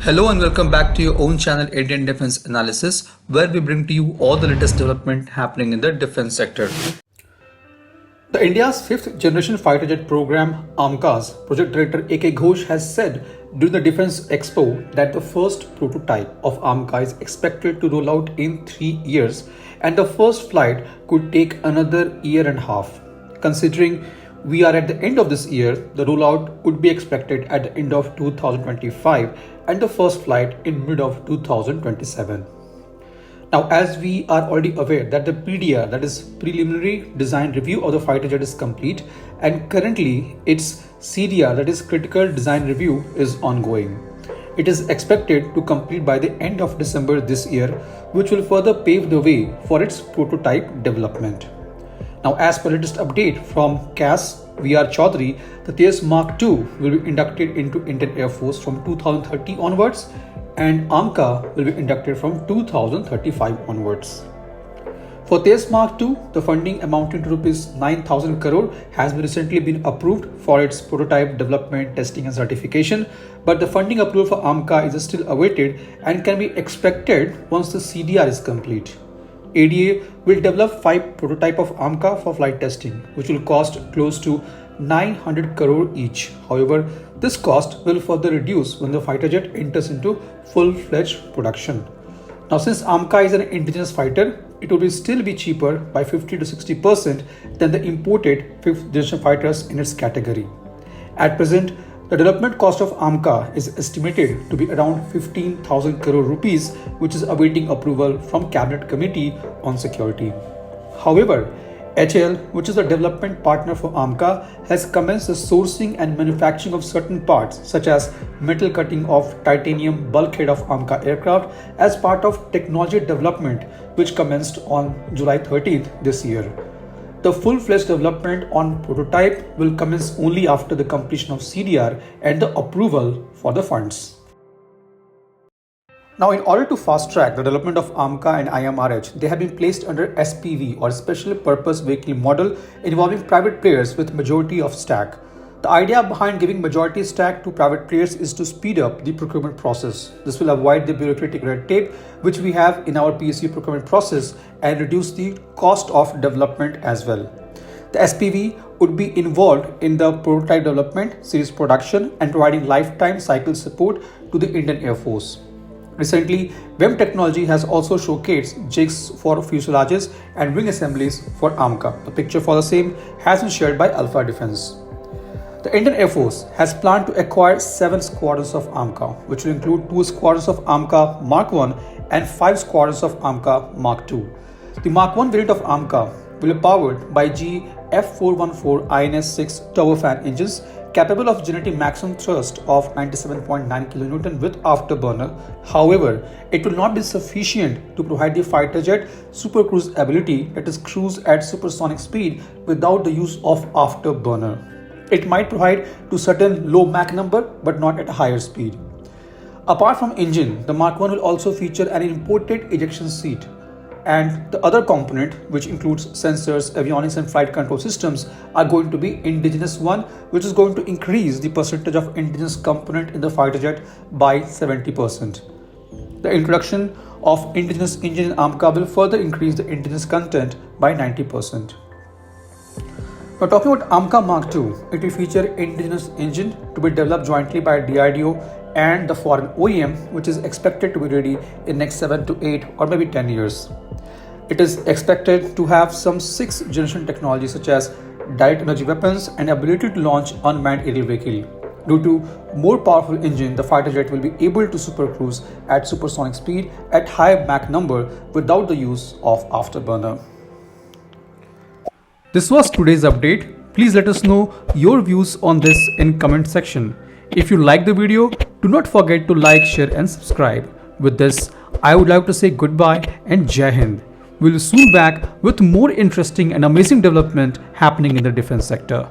Hello and welcome back to your own channel Indian Defense Analysis, where we bring to you all the latest development happening in the defense sector. The India's fifth generation fighter jet program, AMCA's project director A.K. Ghosh has said during the Defense Expo that the first prototype of AMCA is expected to roll out in 3 years and the first flight could take another year and a half. Considering we are at the end of this year, the rollout would be expected at the end of 2025 and the first flight in mid of 2027. Now, as we are already aware that the PDR, that is preliminary design review of the fighter jet, is complete, and currently its CDR, that is critical design review, is ongoing. It is expected to complete by the end of December this year, which will further pave the way for its prototype development. Now, as per latest update from CAS VR Chaudhary, the Tejas Mark-2 will be inducted into Indian Air Force from 2030 onwards, and AMCA will be inducted from 2035 onwards. For Tejas Mark-2, the funding amounting to rupees 9,000 crore has recently been approved for its prototype development, testing and certification, but the funding approval for AMCA is still awaited and can be expected once the CDR is complete. ADA will develop 5 prototypes of AMCA for flight testing, which will cost close to 900 crore each. However, this cost will further reduce when the fighter jet enters into full-fledged production. Now, since AMCA is an indigenous fighter, it will still be cheaper by 50 to 60% than the imported 5th generation fighters in its category. At present, the development cost of AMCA is estimated to be around 15,000 crore rupees, which is awaiting approval from Cabinet Committee on Security. However, HAL, which is the development partner for AMCA, has commenced the sourcing and manufacturing of certain parts such as metal cutting of titanium bulkhead of AMCA aircraft as part of technology development, which commenced on July 13th this year. The full-fledged development on prototype will commence only after the completion of CDR and the approval for the funds. Now, in order to fast-track the development of AMCA and IMRH, they have been placed under SPV, or Special Purpose Vehicle model, involving private players with majority of stack. The idea behind giving majority stack to private players is to speed up the procurement process. This will avoid the bureaucratic red tape which we have in our PSU procurement process and reduce the cost of development as well. The SPV would be involved in the prototype development, series production and providing lifetime cycle support to the Indian Air Force. Recently, WEM Technology has also showcased jigs for fuselages and wing assemblies for AMCA. The picture for the same has been shared by Alpha Defense. The Indian Air Force has planned to acquire 7 squadrons of AMCA, which will include 2 squadrons of AMCA Mark 1 and 5 squadrons of AMCA Mark 2. The Mark 1 variant of AMCA will be powered by GE F414 INS-6 turbofan engines capable of generating maximum thrust of 97.9 kN with afterburner. However, it will not be sufficient to provide the fighter jet supercruise ability, that is cruise at supersonic speed, without the use of afterburner. It might provide to certain low Mach number but not at a higher speed. Apart from engine, the Mark 1 will also feature an imported ejection seat, and the other component, which includes sensors, avionics and flight control systems, are going to be indigenous one, which is going to increase the percentage of indigenous component in the fighter jet by 70%. The introduction of indigenous engine in AMCA will further increase the indigenous content by 90%. Now, talking about AMCA Mark II, it will feature indigenous engine to be developed jointly by DRDO and the foreign OEM, which is expected to be ready in next 7 to 8 or maybe 10 years. It is expected to have some 6th generation technology such as direct energy weapons and ability to launch unmanned aerial vehicle. Due to more powerful engine, the fighter jet will be able to supercruise at supersonic speed at high Mach number without the use of afterburner. This was today's update. Please let us know your views on this in comment section. If you like the video, do not forget to like, share and subscribe. With this, I would like to say goodbye and Jai Hind. We'll soon back with more interesting and amazing development happening in the defense sector.